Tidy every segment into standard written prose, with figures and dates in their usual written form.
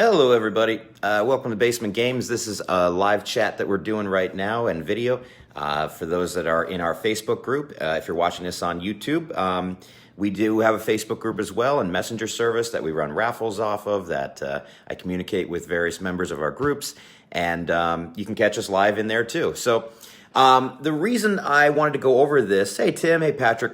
Hello, everybody. Welcome to Basement Games. This is a live chat that we're doing right now and video. For those that are in our Facebook group, if you're watching this on YouTube, we do have a Facebook group as well and messenger service that we run raffles off of that I communicate with various members of our groups. And you can catch us live in there too. So the reason I wanted to go over this, hey, Tim, hey, Patrick,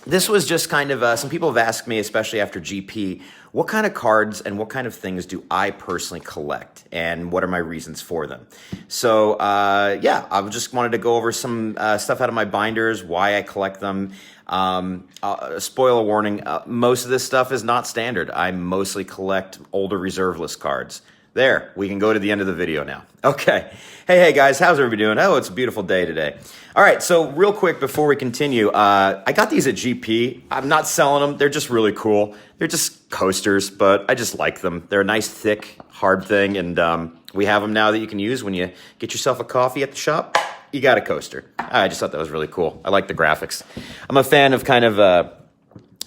this was just kind of, some people have asked me, especially after GP, what kind of cards and what kind of things do I personally collect and what are my reasons for them? So yeah, I just wanted to go over some stuff out of my binders, why I collect them. Spoiler warning, most of this stuff is not standard. I mostly collect older reserve list cards. There, we can go to the end of the video now. Okay. Hey guys, how's everybody doing? Oh, it's a beautiful day today. All right, so real quick before we continue, I got these at GP. I'm not selling them. They're just really cool. They're just coasters, but I just like them. They're a nice, thick, hard thing, and we have them now that you can use when you get yourself a coffee at the shop. You got a coaster. I just thought that was really cool. I like the graphics. I'm a fan of kind of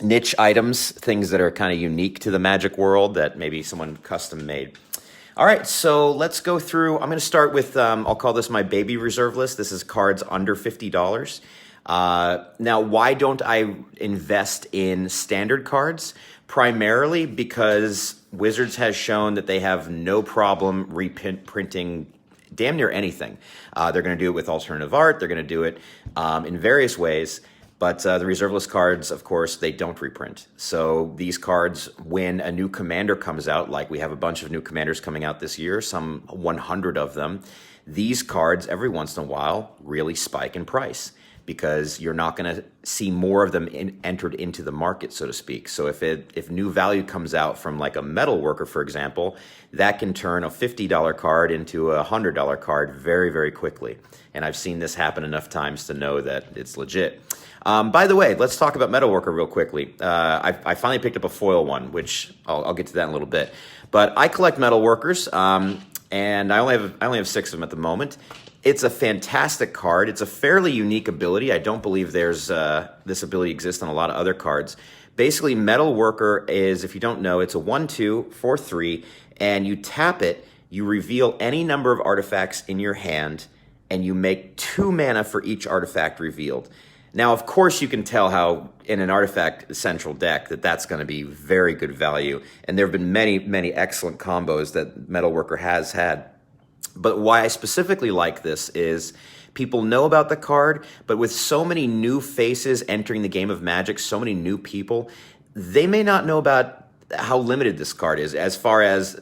niche items, things that are kind of unique to the Magic world that maybe someone custom made. All right, so let's go through. I'm going to start with, I'll call this my baby reserve list. This is cards under $50. Now, why don't I invest in standard cards? Primarily because Wizards has shown that they have no problem reprinting damn near anything. They're going to do it with alternative art. They're going to do it in various ways. But the reserve list cards, of course, they don't reprint. So these cards, when a new commander comes out, like we have a bunch of new commanders coming out this year, some 100 of them, these cards every once in a while really spike in price because you're not going to see more of them entered into the market, so to speak. So if new value comes out from like a metal worker, for example, that can turn a $50 card into a $100 card very, very quickly. And I've seen this happen enough times to know that it's legit. By the way, let's talk about Metalworker real quickly. I finally picked up a foil one, which I'll get to that in a little bit. But I collect Metalworkers, and I only have 6 of them at the moment. It's a fantastic card. It's a fairly unique ability. I don't believe there's this ability exists on a lot of other cards. Basically, Metalworker is, if you don't know, it's a 1/2 for 3, and you tap it, you reveal any number of artifacts in your hand, and you make 2 mana for each artifact revealed. Now, of course, you can tell how in an artifact central deck that's going to be very good value. And there have been many, many excellent combos that Metalworker has had. But why I specifically like this is people know about the card, but with so many new faces entering the game of Magic, so many new people, they may not know about how limited this card is. As far as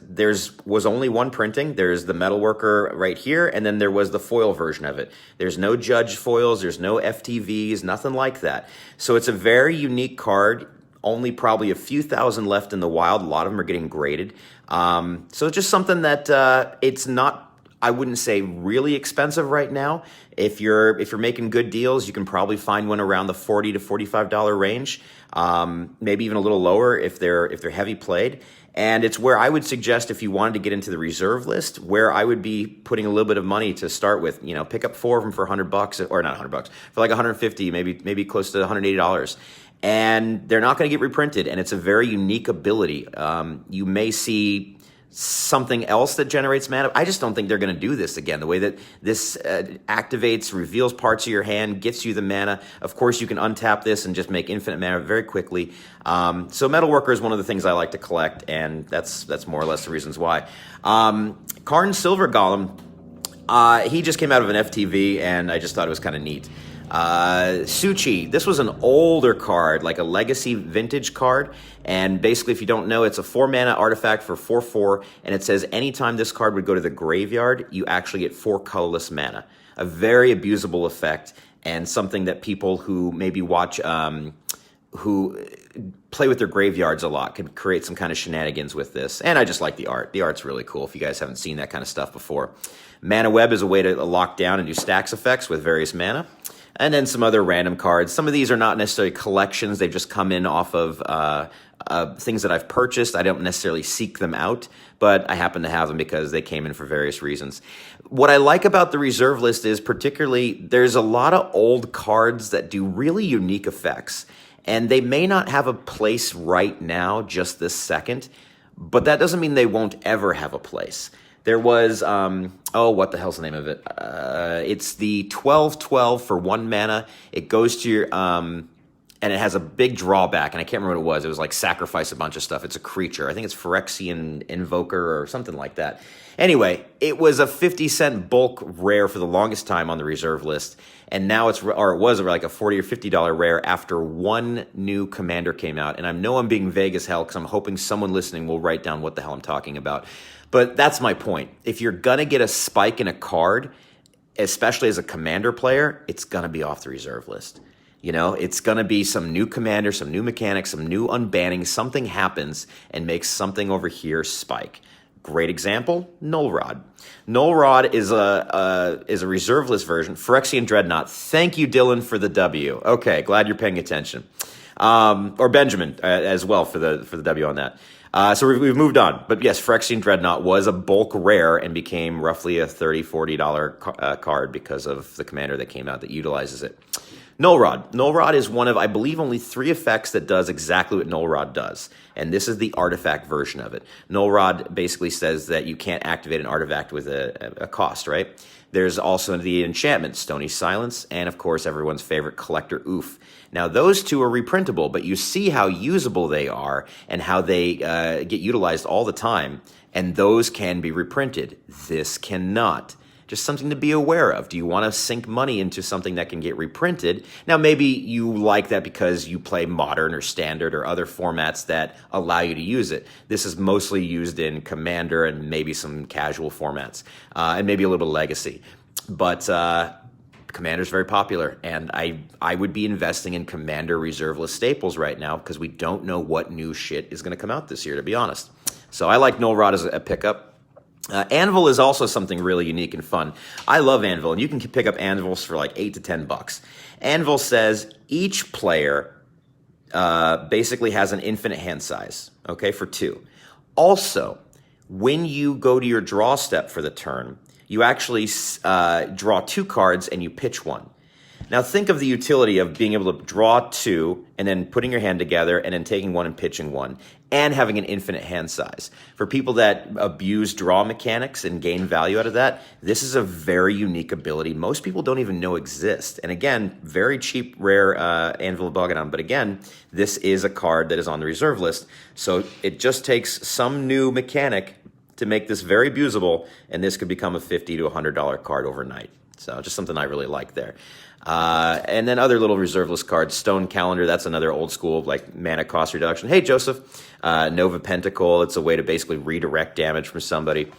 was only one printing. There's the Metalworker right here, and then there was the foil version of it. There's no judge foils, there's no FTVs, nothing like that. So it's a very unique card. Only probably a few thousand left in the wild. A lot of them are getting graded. So it's just something that it's not, I wouldn't say really expensive right now. If you're making good deals, you can probably find one around the $40 to $45 range. Maybe even a little lower if they're heavy played. And it's where I would suggest if you wanted to get into the reserve list, where I would be putting a little bit of money to start with. You know, pick up 4 of them for $100, or not $100, for like $150, maybe close to $180. And they're not going to get reprinted, and it's a very unique ability. You may see something else that generates mana. I just don't think they're going to do this again. The way that this activates, reveals parts of your hand, gets you the mana. Of course, you can untap this and just make infinite mana very quickly. So Metalworker is one of the things I like to collect, and that's more or less the reasons why. Karn Silver Golem, he just came out of an FTV, and I just thought it was kind of neat. Suchi, this was an older card, like a legacy vintage card, and basically if you don't know, it's a 4 mana artifact for 4/4, and it says anytime this card would go to the graveyard, you actually get 4 colorless mana. A very abusable effect, and something that people who maybe watch who play with their graveyards a lot can create some kind of shenanigans with this. And I just like the art. The art's really cool if you guys haven't seen that kind of stuff before. Mana Web is a way to lock down and do stacks effects with various mana. And then some other random cards. Some of these are not necessarily collections. They've just come in off of things that I've purchased. I don't necessarily seek them out, but I happen to have them because they came in for various reasons. What I like about the reserve list is particularly there's a lot of old cards that do really unique effects. And they may not have a place right now, just this second, but that doesn't mean they won't ever have a place. There was, what the hell's the name of it? It's the 12/12 for 1 mana. It goes to your, and it has a big drawback, and I can't remember what it was. It was like sacrifice a bunch of stuff. It's a creature. I think it's Phyrexian Invoker or something like that. Anyway, it was a 50-cent bulk rare for the longest time on the reserve list, and now it was like a $40 or $50 rare after one new commander came out. And I know I'm being vague as hell because I'm hoping someone listening will write down what the hell I'm talking about. But that's my point. If you're going to get a spike in a card, especially as a commander player, it's going to be off the reserve list. You know, it's going to be some new commander, some new mechanics, some new unbanning. Something happens and makes something over here spike. Great example, Null Rod. Null Rod is a reserve list version. Phyrexian Dreadnought. Thank you, Dylan, for the W. Okay, glad you're paying attention. Or Benjamin as well for the W on that. So we've moved on. But yes, Phyrexian Dreadnought was a bulk rare and became roughly a $30, $40 card because of the commander that came out that utilizes it. Null Rod. Null Rod is one of, I believe, only 3 effects that does exactly what Null Rod does. And this is the artifact version of it. Null Rod basically says that you can't activate an artifact with a cost, right? There's also the enchantment, Stony Silence, and of course everyone's favorite Collector Oof. Now those 2 are reprintable, but you see how usable they are and how they get utilized all the time, and those can be reprinted. This cannot. Just something to be aware of. Do you want to sink money into something that can get reprinted? Now, maybe you like that because you play Modern or Standard or other formats that allow you to use it. This is mostly used in Commander and maybe some casual formats, and maybe a little bit of Legacy. But Commander's very popular, and I would be investing in Commander reserve list staples right now because we don't know what new shit is going to come out this year, to be honest. So I like Null Rod as a pickup. Anvil is also something really unique and fun. I love Anvil, and you can pick up Anvils for like $8 to $10. Anvil says each player basically has an infinite hand size, okay, for 2. Also, when you go to your draw step for the turn, you actually draw 2 cards and you pitch 1. Now think of the utility of being able to draw 2 and then putting your hand together and then taking 1 and pitching 1 and having an infinite hand size. For people that abuse draw mechanics and gain value out of that, this is a very unique ability most people don't even know exists. And again, very cheap, rare Anvil of Bogadon. But again, this is a card that is on the reserve list. So it just takes some new mechanic to make this very abusable, and this could become a $50 to $100 card overnight. So just something I really like there. And then other little reserve list cards. Stone Calendar, that's another old school like mana cost reduction. Hey, Joseph. Nova Pentacle, it's a way to basically redirect damage from somebody.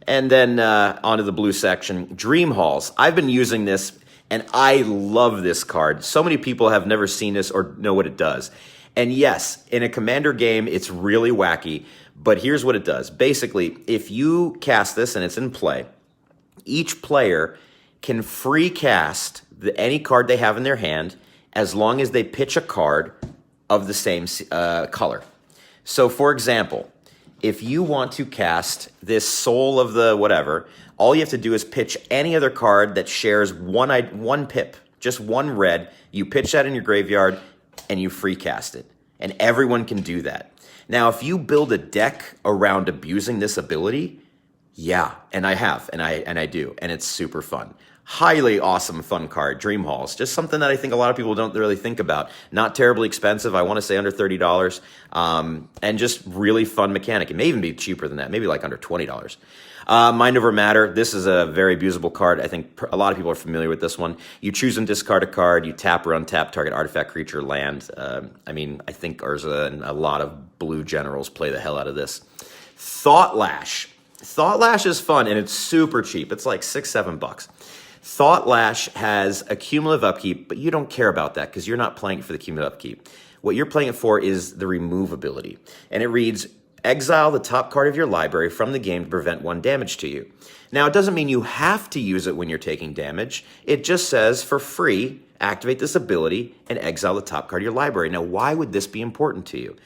And then onto the blue section, Dream Halls. I've been using this, and I love this card. So many people have never seen this or know what it does. And yes, in a Commander game, it's really wacky, but here's what it does. Basically, if you cast this and it's in play, each player can free cast any card they have in their hand as long as they pitch a card of the same color. So, for example, if you want to cast this Soul of the whatever, all you have to do is pitch any other card that shares one pip, just 1 red. You pitch that in your graveyard, and you free cast it. And everyone can do that. Now, if you build a deck around abusing this ability, yeah, and I have, and I do, and it's super fun. Highly awesome, fun card, Dream Halls. Just something that I think a lot of people don't really think about. Not terribly expensive. I want to say under $30. And just really fun mechanic. It may even be cheaper than that. Maybe like under $20. Mind Over Matter. This is a very abusable card. I think a lot of people are familiar with this one. You choose and discard a card. You tap or untap target artifact, creature, land. I mean, I think Urza and a lot of blue generals play the hell out of this. Thought Lash. Thought Lash is fun, and it's super cheap. It's like $6, $7. Thought Lash has a cumulative upkeep, but you don't care about that because you're not playing it for the cumulative upkeep. What you're playing it for is the remove ability. And it reads, exile the top card of your library from the game to prevent 1 damage to you. Now, it doesn't mean you have to use it when you're taking damage. It just says, for free, activate this ability and exile the top card of your library. Now, why would this be important to you?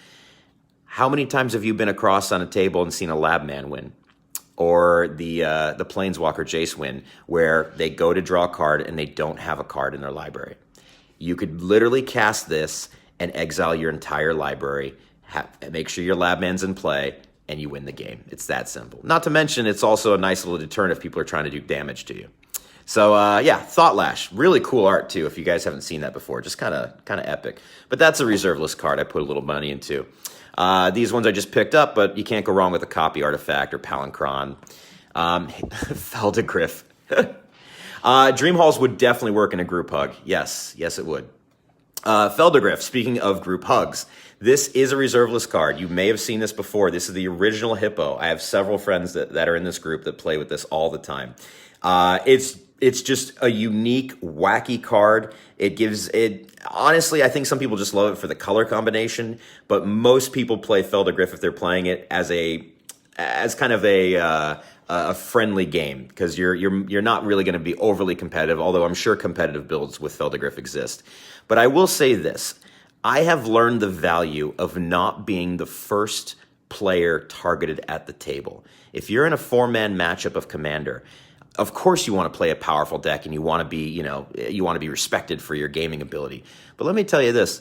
How many times have you been across on a table and seen a lab man win? Or the Planeswalker Jace win, where they go to draw a card and they don't have a card in their library. You could literally cast this and exile your entire library, make sure your lab man's in play, and you win the game. It's that simple. Not to mention, it's also a nice little deterrent if people are trying to do damage to you. So yeah, Thought Lash, really cool art too. If you guys haven't seen that before, just kind of epic. But that's a reserve list card I put a little money into. These ones I just picked up, but you can't go wrong with a copy artifact or Palancron. Feldegriff. Dream Halls would definitely work in a group hug. Yes, it would. Feldegriff, speaking of group hugs, this is a reserve list card. You may have seen this before. This is the original Hippo. I have several friends that are in this group that play with this all the time. It's just a unique, wacky card. It gives it, honestly, I think some people just love it for the color combination, but most people play Feldegriff if they're playing it as kind of a friendly game, because you're not really going to be overly competitive, although I'm sure competitive builds with Feldegriff exist. But I will say this, I have learned the value of not being the first player targeted at the table. If you're in a 4-man matchup of Commander, of course you want to play a powerful deck and you want to be, you want to be respected for your gaming ability. But let me tell you this,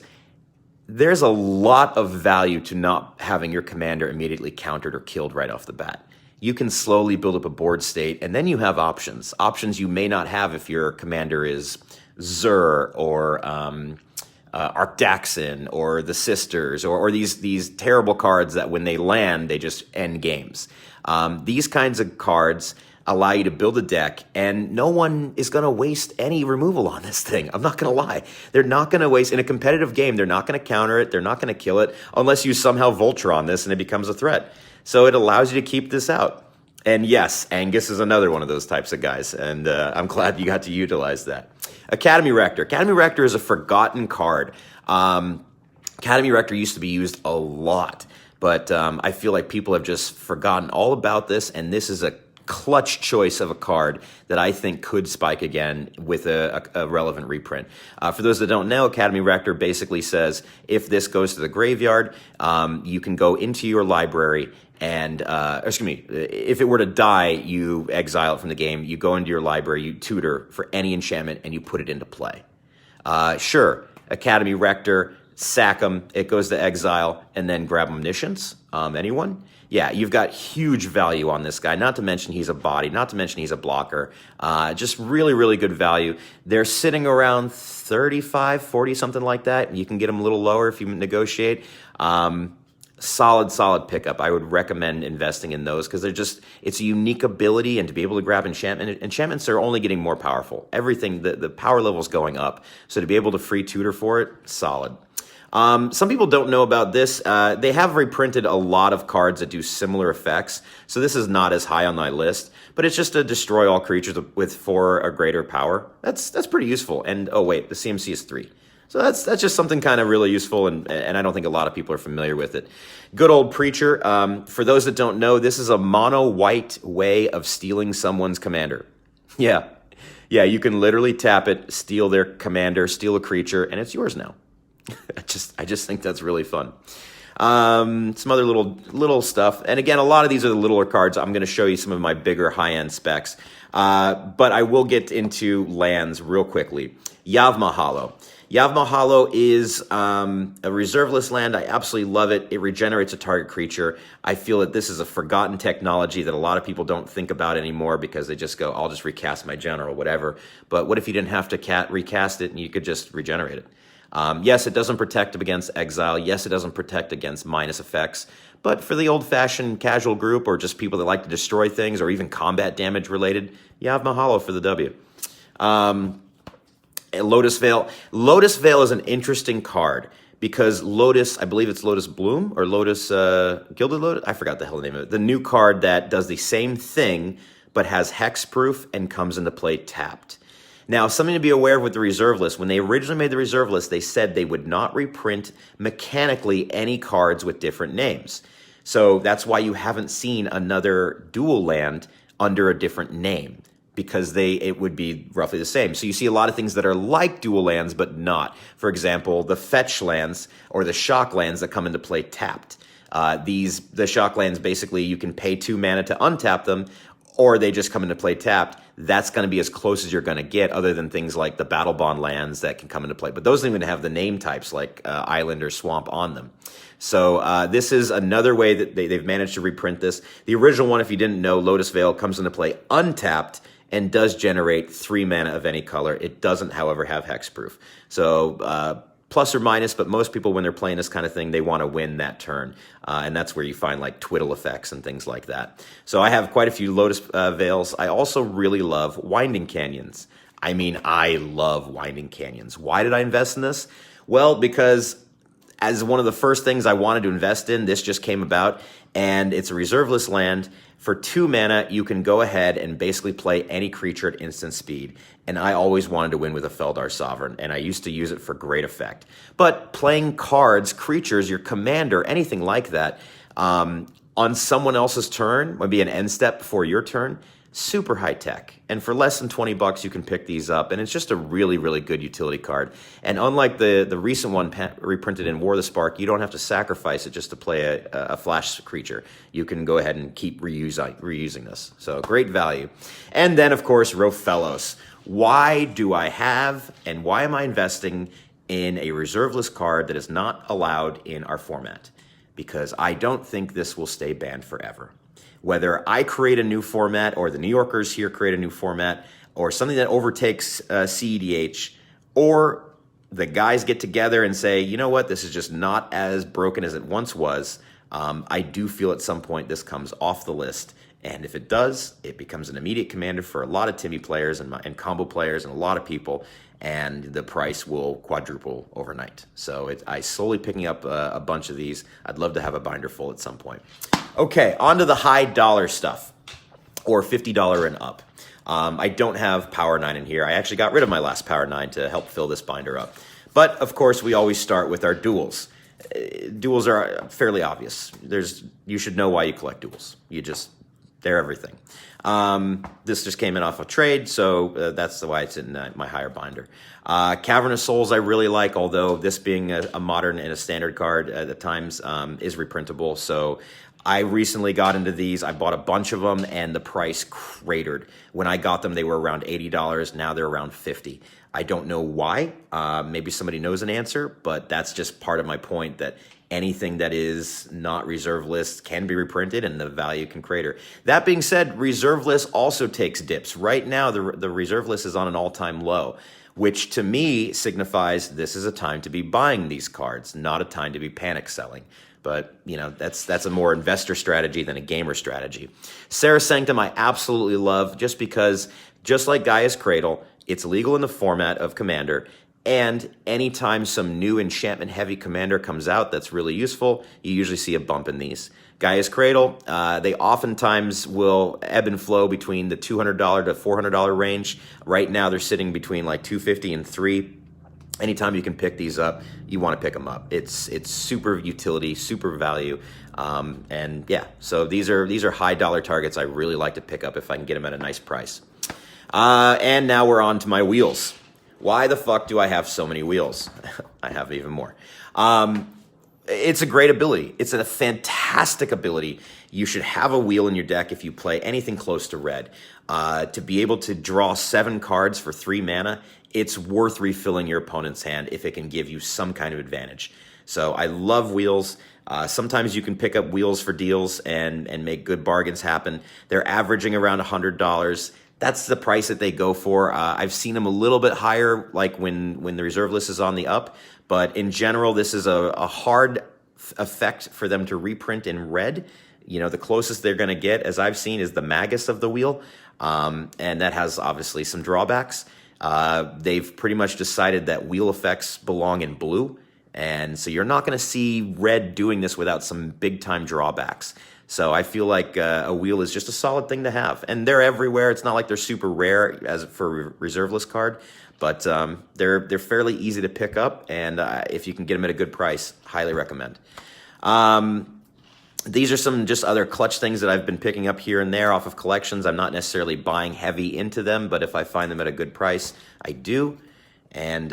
there's a lot of value to not having your commander immediately countered or killed right off the bat. You can slowly build up a board state, and then you have options. Options you may not have if your commander is Zur or Arcdaxin or the Sisters or these terrible cards that when they land, they just end games. These kinds of cards allow you to build a deck, and no one is going to waste any removal on this thing. I'm not going to lie. They're not going to waste, in a competitive game, they're not going to counter it, they're not going to kill it, unless you somehow Voltron this and it becomes a threat. So it allows you to keep this out. And yes, Angus is another one of those types of guys, and I'm glad you got to utilize that. Academy Rector. Academy Rector is a forgotten card. Academy Rector used to be used a lot, but I feel like people have just forgotten all about this, and this is a clutch choice of a card that I think could spike again with a relevant reprint. For those that don't know, Academy Rector basically says if this goes to the graveyard, you can go into your library and, if it were to die, you exile it from the game, you go into your library, you tutor for any enchantment, and you put it into play. Sure, Academy Rector, sack them, it goes to exile, and then grab Omniscience. Anyone? Yeah, you've got huge value on this guy, not to mention he's a body, not to mention he's a blocker. Just really, really good value. They're sitting around 35, 40, something like that. You can get them a little lower if you negotiate. Solid pickup. I would recommend investing in those because it's a unique ability, and to be able to grab enchantments are only getting more powerful. Everything, the power level's going up. So to be able to free tutor for it, solid. Some people don't know about this. They have reprinted a lot of cards that do similar effects, so this is not as high on my list, but it's just to destroy all creatures with 4 or greater power. That's pretty useful. And oh wait, the CMC is 3. So that's just something kind of really useful, and I don't think a lot of people are familiar with it. Good old Preacher. For those that don't know, this is a mono-white way of stealing someone's commander. Yeah, you can literally tap it, steal their commander, steal a creature, and it's yours now. I just think that's really fun. Some other little stuff. And again, a lot of these are the littler cards. I'm going to show you some of my bigger high-end specs. But I will get into lands real quickly. Yavimaya Hollow. Yavimaya Hollow is a reserve list land. I absolutely love it. It regenerates a target creature. I feel that this is a forgotten technology that a lot of people don't think about anymore because they just go, I'll just recast my general, whatever. But what if you didn't have to recast it and you could just regenerate it? Yes, it doesn't protect against exile. Yes, it doesn't protect against minus effects. But for the old-fashioned casual group or just people that like to destroy things or even combat damage related, Yavimaya Hollow for the W. Lotus Veil. Lotus Veil is an interesting card because Lotus, I believe it's Lotus Bloom or Lotus, Gilded Lotus? I forgot the hell the name of it. The new card that does the same thing but has hexproof and comes into play tapped. Now, something to be aware of with the reserve list. When they originally made the reserve list, they said they would not reprint mechanically any cards with different names. So that's why you haven't seen another dual land under a different name, because it would be roughly the same. So you see a lot of things that are like dual lands, but not. For example, the fetch lands or the shock lands that come into play tapped. The shock lands, basically, you can pay 2 mana to untap them, or they just come into play tapped, that's going to be as close as you're going to get, other than things like the Battle Bond lands that can come into play. But those don't even have the name types like Island or Swamp on them. So this is another way that they've managed to reprint this. The original one, if you didn't know, Lotus Veil comes into play untapped and does generate 3 mana of any color. It doesn't, however, have hexproof. So plus or minus, but most people, when they're playing this kind of thing, they want to win that turn. And that's where you find like twiddle effects and things like that. So I have quite a few Lotus Veils. I also really love Winding Canyons. I mean, I love Winding Canyons. Why did I invest in this? Well, because as one of the first things I wanted to invest in, this just came about, and it's a reserveless land. For 2 mana, you can go ahead and basically play any creature at instant speed. And I always wanted to win with a Feldar Sovereign, and I used to use it for great effect. But playing cards, creatures, your commander, anything like that, on someone else's turn, maybe an end step before your turn, super high tech. And for less than 20 bucks, you can pick these up, and it's just a really, really good utility card. And unlike the recent one reprinted in War of the Spark, you don't have to sacrifice it just to play a flash creature. You can go ahead and keep reusing this. So great value. And then, of course, Rofellos. Why do I have and why am I investing in a reserveless card that is not allowed in our format? Because I don't think this will stay banned forever. Whether I create a new format or the New Yorkers here create a new format or something that overtakes CEDH, or the guys get together and say, you know what, this is just not as broken as it once was, I do feel at some point this comes off the list. And if it does, it becomes an immediate commander for a lot of Timmy players and combo players and a lot of people, and the price will quadruple overnight. So I slowly picking up a bunch of these. I'd love to have a binder full at some point. Okay, on to the high dollar stuff, or $50 and up. I don't have Power 9 in here. I actually got rid of my last Power 9 to help fill this binder up. But, of course, we always start with our duels. Duels are fairly obvious. You should know why you collect duels. They're everything. This just came in off a trade, so that's why it's in my higher binder. Cavernous Souls I really like, although this being a modern and a standard card at times is reprintable. So I recently got into these. I bought a bunch of them, and the price cratered. When I got them, they were around $80. Now they're around $50. I don't know why. Maybe somebody knows an answer, but that's just part of my point that anything that is not reserve list can be reprinted and the value can crater. That being said, reserve list also takes dips. Right now, the reserve list is on an all-time low, which to me signifies this is a time to be buying these cards, not a time to be panic selling. But, you know, that's a more investor strategy than a gamer strategy. Serra Sanctum I absolutely love just because, just like Gaia's Cradle, it's legal in the format of Commander, and anytime some new enchantment-heavy commander comes out that's really useful, you usually see a bump in these. Gaia's Cradle, they oftentimes will ebb and flow between the $200 to $400 range. Right now, they're sitting between like $250 and $300. Anytime you can pick these up, you want to pick them up. It's super utility, super value, and yeah. So these are high dollar targets I really like to pick up if I can get them at a nice price. And now we're on to my wheels. Why the fuck do I have so many wheels? I have even more. It's a great ability. It's a fantastic ability. You should have a wheel in your deck if you play anything close to red. To be able to draw 7 cards for 3 mana, it's worth refilling your opponent's hand if it can give you some kind of advantage. So I love wheels. Sometimes you can pick up wheels for deals and make good bargains happen. They're averaging around $100. That's the price that they go for. I've seen them a little bit higher, like when the reserve list is on the up. But in general, this is a hard effect for them to reprint in red. You know, the closest they're going to get, as I've seen, is the Magus of the wheel. And that has obviously some drawbacks. They've pretty much decided that wheel effects belong in blue. And so you're not going to see red doing this without some big-time drawbacks. So I feel like a wheel is just a solid thing to have. And they're everywhere. It's not like they're super rare as for a reserve list card. But they're fairly easy to pick up. And if you can get them at a good price, highly recommend. These are some just other clutch things that I've been picking up here and there off of collections. I'm not necessarily buying heavy into them, but if I find them at a good price, I do. And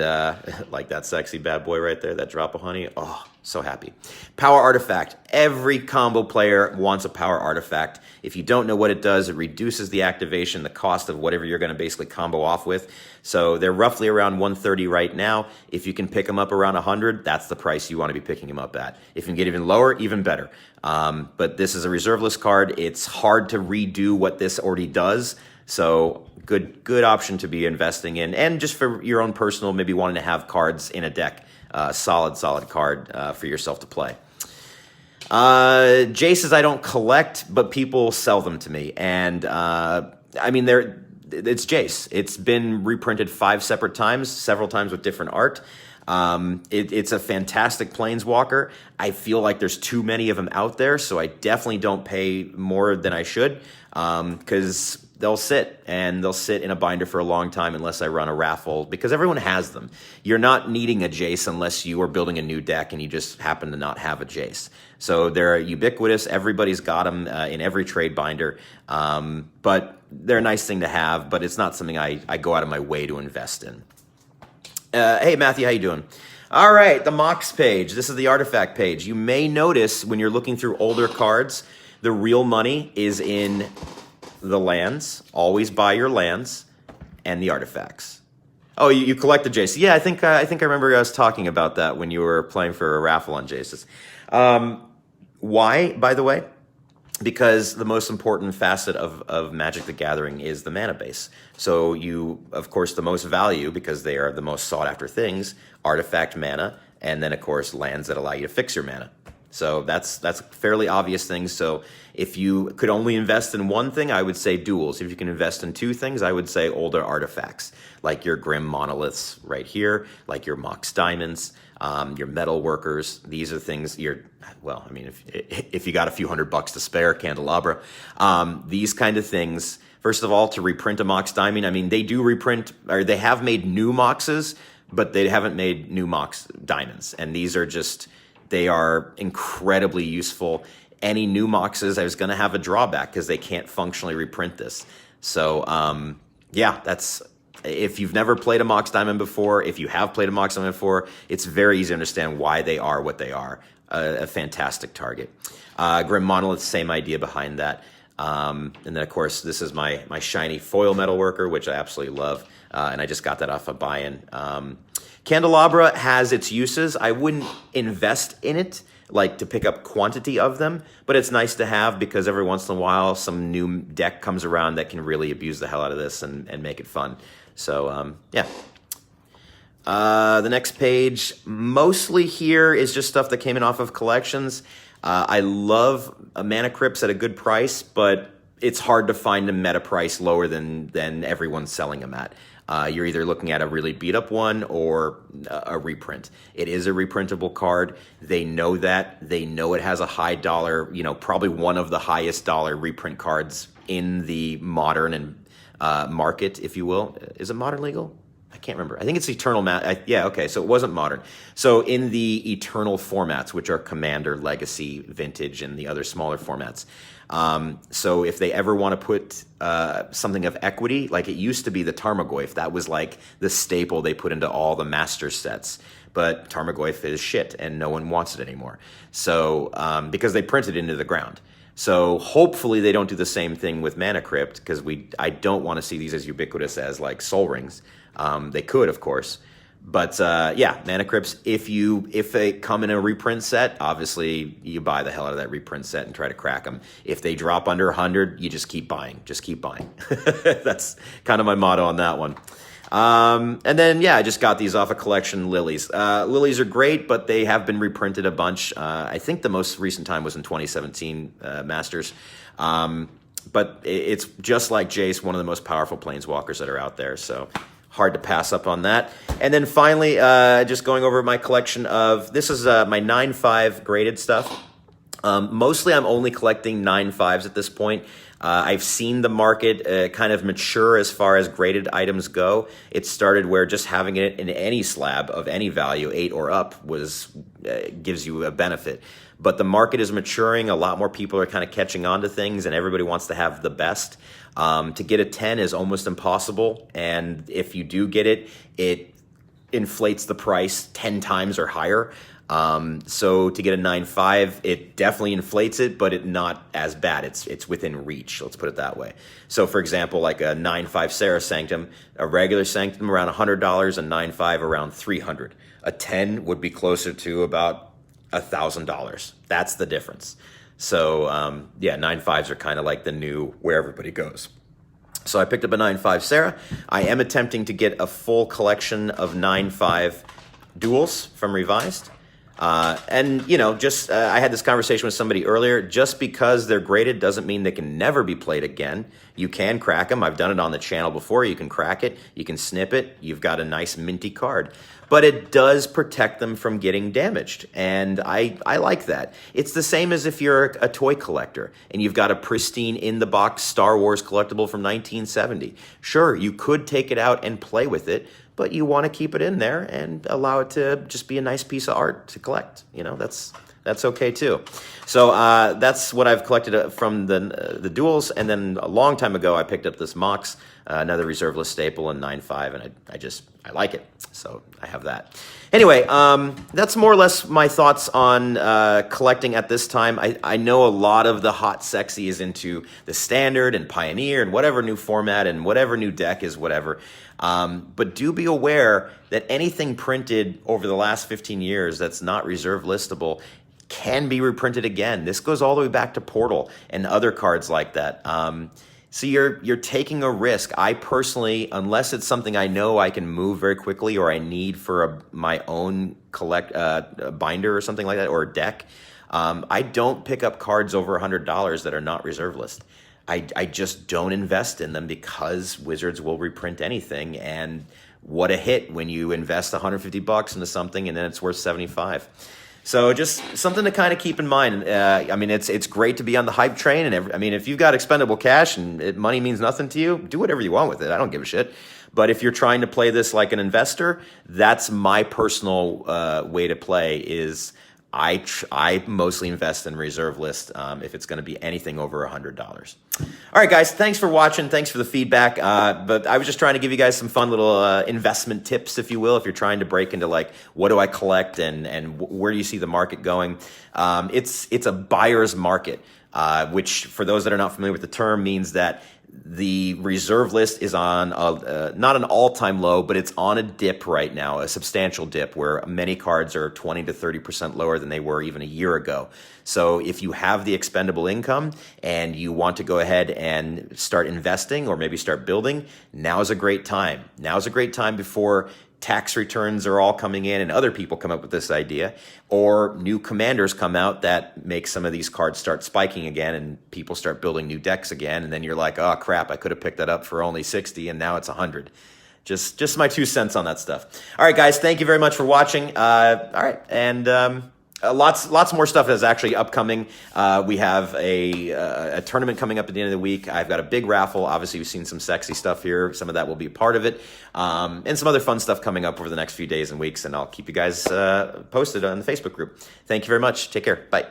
like that sexy bad boy right there, that drop of honey. Oh, So happy. Power artifact. Every combo player wants a power artifact. If you don't know what it does, it reduces the activation, the cost of whatever you're going to basically combo off with. So they're roughly around 130 right now. If you can pick them up around 100, that's the price you want to be picking them up at. If you can get even lower, even better. But this is a reserve list card. It's hard to redo what this already does. So good option to be investing in. And just for your own personal, maybe wanting to have cards in a deck. Solid card for yourself to play. Jaces I don't collect, but people sell them to me. And I mean, it's Jace. It's been reprinted 5 separate times, several times with different art. It's a fantastic planeswalker. I feel like there's too many of them out there, so I definitely don't pay more than I should because they'll sit in a binder for a long time unless I run a raffle, because everyone has them. You're not needing a Jace unless you are building a new deck and you just happen to not have a Jace. So they're ubiquitous. Everybody's got them in every trade binder, but they're a nice thing to have, but it's not something I go out of my way to invest in. Hey, Matthew, how you doing? All right, the Mox page. This is the artifact page. You may notice when you're looking through older cards, the real money is in the lands. Always buy your lands and the artifacts. Oh, you collect the Jaces. Yeah, I think I remember us talking about that when you were playing for a raffle on Jaces. Why, by the way? Because the most important facet of Magic the Gathering is the mana base. So you, of course, the most value, because they are the most sought after things, artifact mana, and then, of course, lands that allow you to fix your mana. So that's fairly obvious things. So if you could only invest in one thing, I would say duels. If you can invest in 2 things, I would say older artifacts, like your Grim Monoliths right here, like your Mox Diamonds, your Metal Workers. These are things well, I mean, if you got a few $100 to spare, Candelabra. These kind of things, first of all, to reprint a Mox Diamond, I mean, they do reprint, or they have made new Moxes, but they haven't made new Mox Diamonds. And these are just... They are incredibly useful. Any new Moxes, I was going to have a drawback because they can't functionally reprint this. So, yeah, that's... If you've never played a Mox Diamond before, if you have played a Mox Diamond before, it's very easy to understand why they are what they are. A fantastic target. Grim Monolith, same idea behind that. And then, of course, this is my shiny foil metal worker, which I absolutely love. And I just got that off a buy-in. Candelabra has its uses. I wouldn't invest in it, like to pick up quantity of them, but it's nice to have because every once in a while some new deck comes around that can really abuse the hell out of this and make it fun. So, yeah. The next page, mostly here is just stuff that came in off of collections. I love Mana Crypts at a good price, but it's hard to find them at a price lower than everyone's selling them at. You're either looking at a really beat up one or a reprint. It is a reprintable card. They know that. They know it has a high dollar, probably one of the highest dollar reprint cards in the modern and market, if you will. Is it modern legal? I can't remember. I think it's Eternal. Yeah, okay, so it wasn't modern. So in the Eternal formats, which are Commander, Legacy, Vintage, and the other smaller formats. So if they ever want to put something of equity, like it used to be the Tarmogoyf, that was like the staple they put into all the Master sets. But Tarmogoyf is shit, and no one wants it anymore. So because they printed it into the ground. So hopefully they don't do the same thing with Mana Crypt, because I don't want to see these as ubiquitous as like Soul Rings. They could, of course. But yeah, Mana Crypts, if they come in a reprint set, obviously you buy the hell out of that reprint set and try to crack them. If they drop under 100, you just keep buying. Just keep buying. That's kind of my motto on that one. And then, yeah, I just got these off a collection, Lilies. Lilies are great, but they have been reprinted a bunch. I think the most recent time was in 2017 Masters. But it's just like Jace, one of the most powerful planeswalkers that are out there. So hard to pass up on that. And then finally, just going over my collection of, this is my 9.5 graded stuff. Mostly I'm only collecting 9.5s at this point. I've seen the market kind of mature as far as graded items go. It started where just having it in any slab of any value, 8 or up, gives you a benefit. But the market is maturing. A lot more people are kind of catching on to things, and everybody wants to have the best. To get a 10 is almost impossible, and if you do get it, it inflates the price 10 times or higher. So to get a 9.5, it definitely inflates it, but it not as bad. It's within reach. Let's put it that way. So for example, like a 9.5 Sarah Sanctum, a regular Sanctum around $100, a 9.5 around $300. A 10 would be closer to about $1,000. That's the difference. So yeah, 9.5s are kind of like the new where everybody goes. So I picked up a 9.5 Sarah. I am attempting to get a full collection of 9.5 duals from Revised. And, you know, just I had this conversation with somebody earlier. Just because they're graded doesn't mean they can never be played again. You can crack them. I've done it on the channel before. You can crack it. You can snip it. You've got a nice minty card. But it does protect them from getting damaged. And I like that. It's the same as if you're a toy collector and you've got a pristine in-the-box Star Wars collectible from 1970. Sure, you could take it out and play with it, but you want to keep it in there and allow it to just be a nice piece of art to collect. You know, that's okay too. So that's what I've collected from the duels. And then a long time ago, I picked up this Mox, another reserve list staple in 9.5, and I like it. So I have that. Anyway, that's more or less my thoughts on collecting at this time. I know a lot of the hot sexy is into the standard and pioneer and whatever new format and whatever new deck is whatever. But do be aware that anything printed over the last 15 years that's not reserve listable can be reprinted again. This goes all the way back to Portal and other cards like that. So you're taking a risk. I personally, unless it's something I know I can move very quickly or I need for my own binder or something like that, or a deck, I don't pick up cards over $100 that are not reserve list. I just don't invest in them because Wizards will reprint anything, and what a hit when you invest $150 into something and then it's worth 75. So just something to kind of keep in mind. I mean, it's great to be on the hype train, and I mean, if you've got expendable cash and money means nothing to you, do whatever you want with it. I don't give a shit. But if you're trying to play this like an investor, that's my personal way to play. Is I mostly invest in reserve list if it's going to be anything over $100. All right, guys, thanks for watching. Thanks for the feedback. But I was just trying to give you guys some fun little investment tips, if you will, if you're trying to break into like, what do I collect and where do you see the market going? It's a buyer's market, which for those that are not familiar with the term means that the reserve list is on not an all-time low, but it's on a dip right now, a substantial dip where many cards are 20 to 30% lower than they were even a year ago. So if you have the expendable income and you want to go ahead and start investing or maybe start building, now's a great time. Now's a great time before tax returns are all coming in and other people come up with this idea, or new commanders come out that make some of these cards start spiking again and people start building new decks again, and then you're like, oh crap, I could have picked that up for only 60 and now it's 100. Just my 2 cents on that stuff. All right, guys, thank you very much for watching. All right, and lots more stuff that's actually upcoming. We have a tournament coming up at the end of the week. I've got a big raffle. Obviously, we've seen some sexy stuff here. Some of that will be a part of it. And some other fun stuff coming up over the next few days and weeks. And I'll keep you guys posted on the Facebook group. Thank you very much. Take care. Bye.